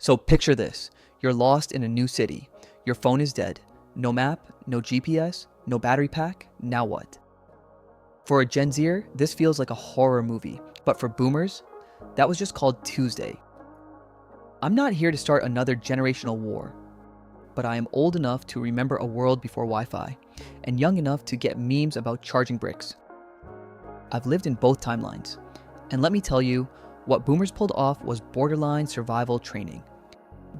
So picture this. You're lost in a new city. Your phone is dead. No map, no GPS, no battery pack. Now what? For a Gen Zer, this feels like a horror movie. But for boomers, that was just called Tuesday. I'm not here to start another generational war, but I am old enough to remember a world before Wi-Fi and young enough to get memes about charging bricks. I've lived in both timelines, and let me tell you, what boomers pulled off was borderline survival training.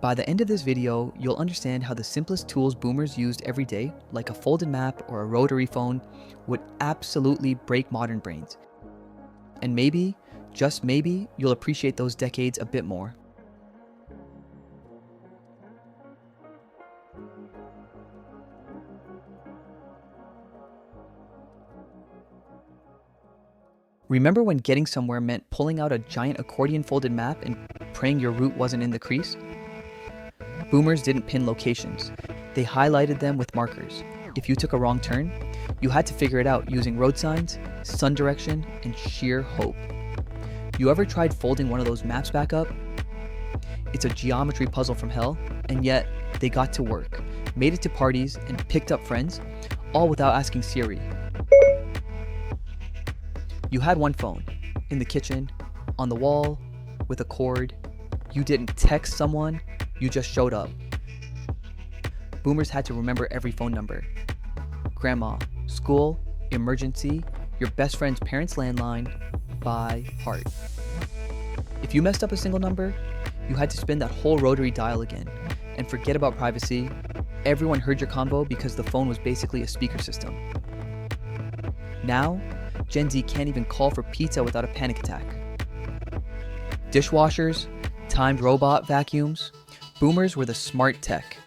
By the end of this video, you'll understand how the simplest tools boomers used every day, like a folded map or a rotary phone, would absolutely break modern brains. And maybe, just maybe, you'll appreciate those decades a bit more. Remember when getting somewhere meant pulling out a giant accordion folded map and praying your route wasn't in the crease? Boomers didn't pin locations. They highlighted them with markers. If you took a wrong turn, you had to figure it out using road signs, sun direction, and sheer hope. You ever tried folding one of those maps back up? It's a geometry puzzle from hell, and yet they got to work, made it to parties, and picked up friends, all without asking Siri. You had one phone, in the kitchen, on the wall, with a cord. You didn't text someone, you just showed up. Boomers had to remember every phone number. Grandma, school, emergency, your best friend's parents' landline, by heart. If you messed up a single number, you had to spin that whole rotary dial again. And forget about privacy, everyone heard your combo because the phone was basically a speaker system. Now, Gen Z can't even call for pizza without a panic attack. Dishwashers, timed robot vacuums, boomers were the smart tech.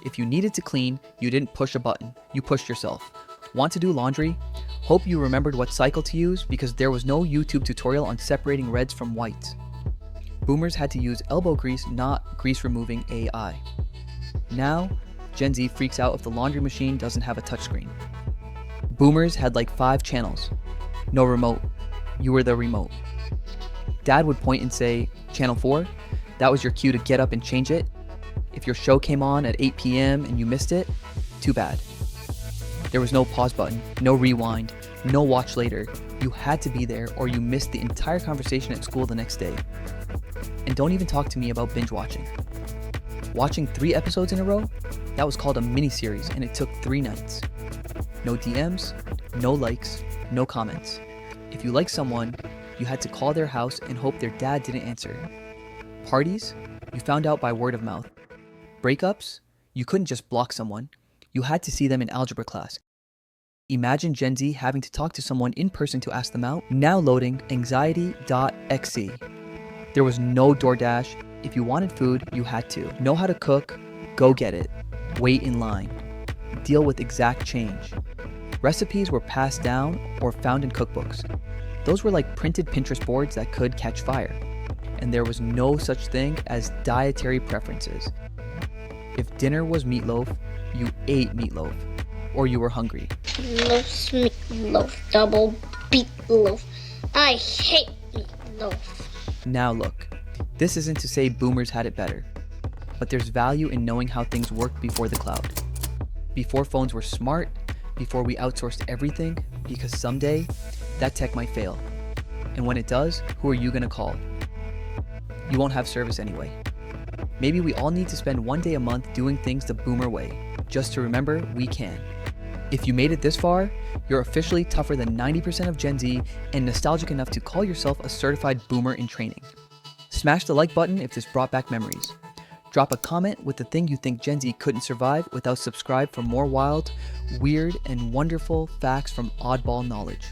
If you needed to clean, you didn't push a button, you pushed yourself. Want to do laundry? Hope you remembered what cycle to use because there was no YouTube tutorial on separating reds from whites. Boomers had to use elbow grease, not grease removing AI. Now, Gen Z freaks out if the laundry machine doesn't have a touchscreen. Boomers had like 5 channels. No remote. You were the remote. Dad would point and say, Channel 4? That was your cue to get up and change it. If your show came on at 8 p.m. and you missed it, too bad. There was no pause button, no rewind, no watch later. You had to be there or you missed the entire conversation at school the next day. And don't even talk to me about binge watching. Watching 3 episodes in a row? That was called a mini-series and it took 3 nights. No DMs, no likes, no comments. If you liked someone, you had to call their house and hope their dad didn't answer. Parties? You found out by word of mouth. Breakups? You couldn't just block someone. You had to see them in algebra class. Imagine Gen Z having to talk to someone in person to ask them out. Now loading anxiety.exe. There was no DoorDash. If you wanted food, you had to. Know how to cook? Go get it. Wait in line. Deal with exact change. Recipes were passed down or found in cookbooks. Those were like printed Pinterest boards that could catch fire. And there was no such thing as dietary preferences. If dinner was meatloaf, you ate meatloaf, or you were hungry. Loves meatloaf, double meatloaf. I hate meatloaf. Now look, this isn't to say boomers had it better, but there's value in knowing how things worked before the cloud. Before phones were smart, before we outsourced everything, because someday that tech might fail. And when it does, who are you gonna call? You won't have service anyway. Maybe we all need to spend one day a month doing things the boomer way, just to remember we can. If you made it this far, you're officially tougher than 90% of Gen Z and nostalgic enough to call yourself a certified boomer in training. Smash the like button if this brought back memories. Drop a comment with the thing you think Gen Z couldn't survive without. Subscribe for more wild, weird, and wonderful facts from Oddball knowledge.